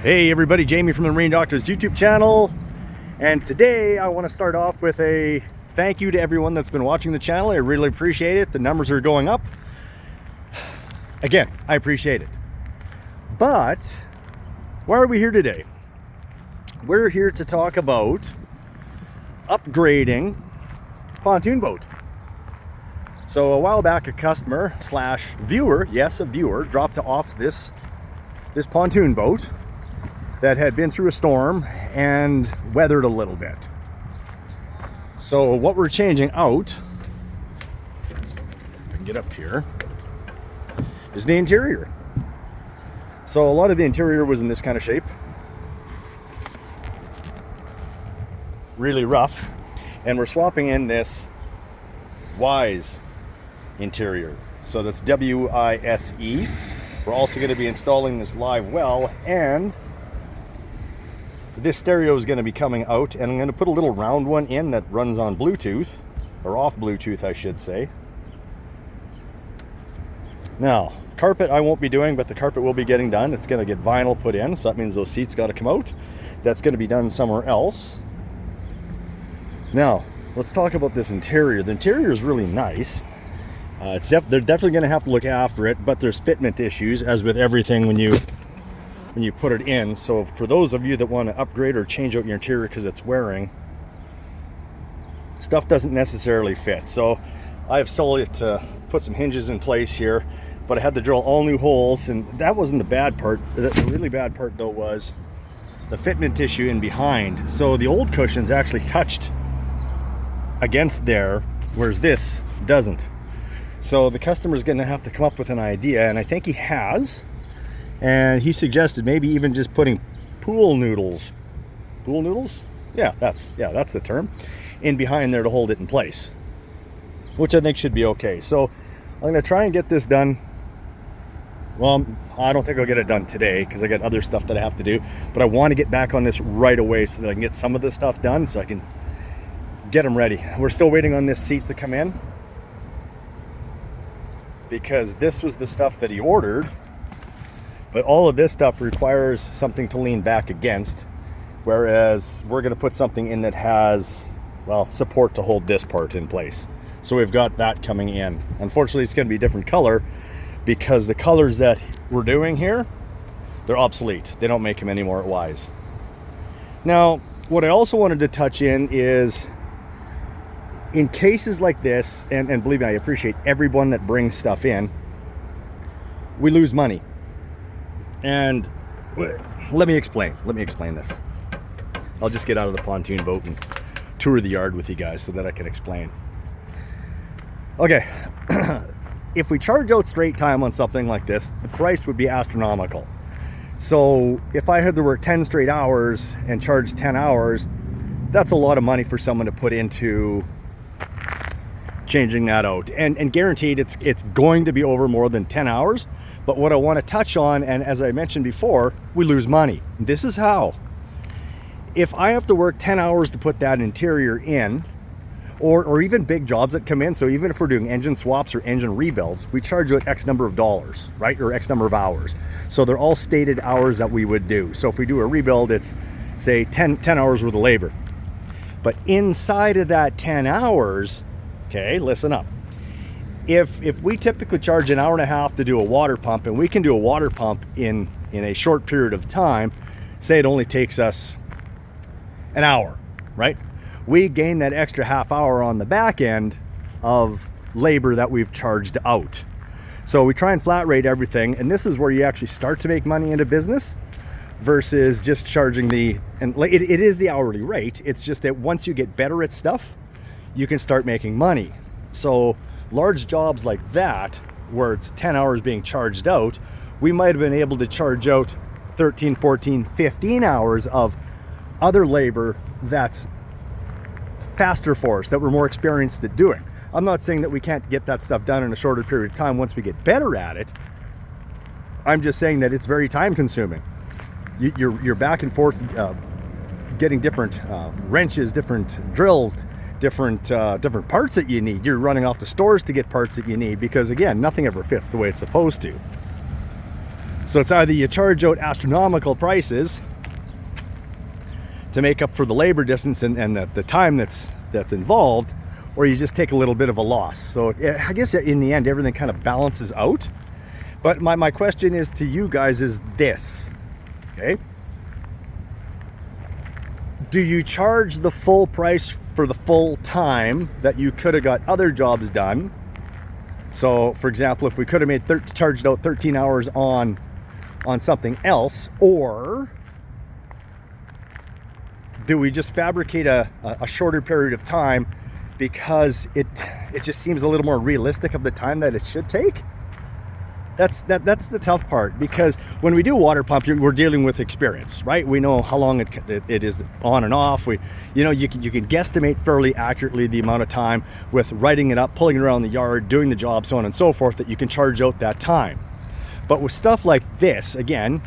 Hey everybody, Jamie from the Marine Doctors YouTube channel, and today I want to start off with a thank you to everyone that's been watching the channel. I really appreciate it. The numbers are going up. Again, I appreciate it. But why are we here today? We're here to talk about upgrading pontoon boat. So a while back, a customer slash viewer, yes, a viewer, dropped off this pontoon boat that had been through a storm and weathered a little bit. So what we're changing out, if I can get up here, is the interior. So a lot of the interior was in this kind of shape, really rough, and we're swapping in this Wise interior. So that's W-I-S-E. We're also going to be installing this live well, and this stereo is going to be coming out, and I'm going to put a little round one in that runs on Bluetooth, or off Bluetooth I should say. Now, carpet I won't be doing, but the carpet will be getting done. It's going to get vinyl put in, so that means those seats got to come out. That's going to be done somewhere else. Now, let's talk about this interior. The interior is really nice. They're definitely going to have to look after it, but there's fitment issues, as with everything when you put it in. So for those of you that want to upgrade or change out your interior because it's wearing, stuff doesn't necessarily fit. So I've still to put some hinges in place here, but I had to drill all new holes, and that wasn't the bad part. The really bad part though was the fitment issue in behind. So the old cushions actually touched against there, whereas this doesn't. So the customer's going to have to come up with an idea, and I think he has. And he suggested maybe even just putting pool noodles. Pool noodles? Yeah, that's the term. In behind there to hold it in place, which I think should be okay. So I'm going to try and get this done. Well, I don't think I'll get it done today because I got other stuff that I have to do. But I want to get back on this right away so that I can get some of this stuff done so I can get them ready. We're still waiting on this seat to come in, because this was the stuff that he ordered, but all of this stuff requires something to lean back against, whereas we're going to put something in that has, well, support to hold this part in place. So we've got that coming in. Unfortunately, it's going to be a different color because the colors that we're doing here, they're obsolete. They don't make them anymore at Wise. Now, what I also wanted to touch in is, in cases like this, and believe me, I appreciate everyone that brings stuff in, we lose money. And let me explain this. I'll just get out of the pontoon boat and tour the yard with you guys so that I can explain. Okay, if we charge out straight time on something like this, the price would be astronomical. So if I had to work 10 straight hours and charge 10 hours, that's a lot of money for someone to put into changing that out, and guaranteed it's going to be over more than 10 hours. But what I want to touch on, and as I mentioned before, we lose money. This is how. If I have to work 10 hours to put that interior in, or even big jobs that come in, so even if we're doing engine swaps or engine rebuilds, we charge you X number of dollars, right? Or X number of hours. So they're all stated hours that we would do. So if we do a rebuild, it's say 10 hours worth of labor. But inside of that 10 hours, okay, listen up. If we typically charge an hour and a half to do a water pump, and we can do a water pump in a short period of time, say it only takes us an hour, right? We gain that extra half hour on the back end of labor that we've charged out. So we try and flat rate everything, and this is where you actually start to make money into business versus just charging it is the hourly rate. It's just that once you get better at stuff, you can start making money. So large jobs like that, where it's 10 hours being charged out, we might have been able to charge out 13, 14, 15 hours of other labor that's faster for us, that we're more experienced at doing. I'm not saying that we can't get that stuff done in a shorter period of time once we get better at it. I'm just saying that it's very time consuming. You're back and forth getting different wrenches, different drills, different parts that you need. You're running off to stores to get parts that you need, because again, nothing ever fits the way it's supposed to. So it's either you charge out astronomical prices to make up for the labor distance and the time that's involved, or you just take a little bit of a loss. So I guess in the end, everything kind of balances out. But my question is to you guys is this, okay? Do you charge the full price for the full time that you could have got other jobs done? So for example, if we could have made charged out 13 hours on something else, or do we just fabricate a shorter period of time because it just seems a little more realistic of the time that it should take? That's the tough part, because when we do water pump, we're dealing with experience, right? We know how long it is on and off. You can guesstimate fairly accurately the amount of time with writing it up, pulling it around the yard, doing the job, so on and so forth, that you can charge out that time. But with stuff like this, again,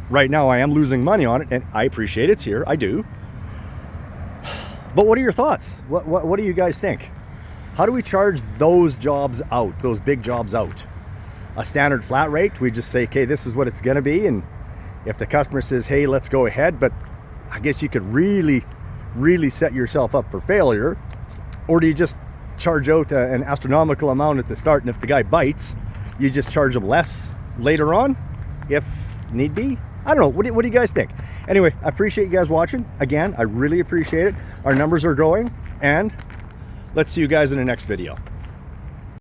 right now I am losing money on it, and I appreciate it's here, I do. But what are your thoughts? What do you guys think? How do we charge those jobs out, those big jobs out? A standard flat rate, we just say, okay, this is what it's gonna be, and if the customer says, hey, let's go ahead, but I guess you could really set yourself up for failure. Or do you just charge out an astronomical amount at the start, and if the guy bites, you just charge him less later on, if need be? I don't know, what do you guys think? Anyway, I appreciate you guys watching. Again, I really appreciate it. Our numbers are growing, and let's see you guys in the next video.